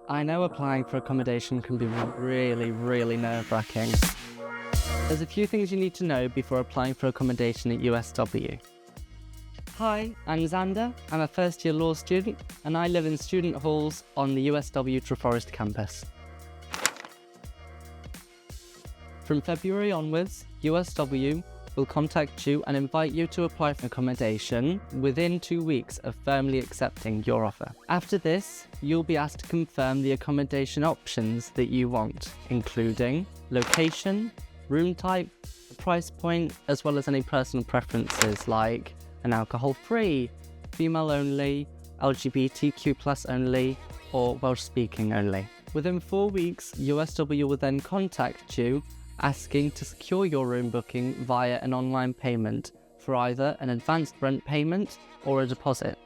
I know applying for accommodation can be really nerve-wracking. There's a few things you need to know before applying for accommodation at USW. Hi, I'm Xander. I'm a first-year law student, and I live in student halls on the USW Treforest campus. From February onwards, USW will contact you and invite you to apply for accommodation within 2 weeks of firmly accepting your offer. After this, you'll be asked to confirm the accommodation options that you want, including location, room type, the price point, as well as any personal preferences like an alcohol-free, female-only, LGBTQ+ only, or Welsh-speaking only. Within 4 weeks, USW will then contact you asking to secure your room booking via an online payment for either an advanced rent payment or a deposit.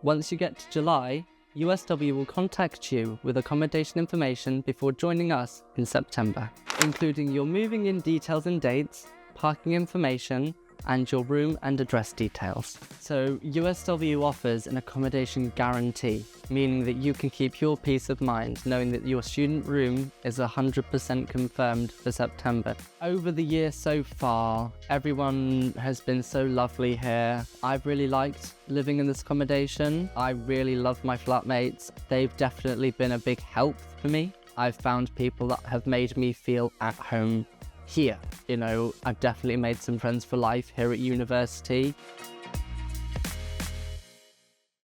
Once you get to July, USW will contact you with accommodation information before joining us in September, including your moving in details and dates, parking information, and your room and address details. So USW offers an accommodation guarantee, meaning that you can keep your peace of mind knowing that your student room is 100% confirmed for September. Over the year so far, everyone has been so lovely here. I've really liked living in this accommodation. I really love my flatmates. They've definitely been a big help for me. I've found people that have made me feel at home here. You know, I've definitely made some friends for life here at university.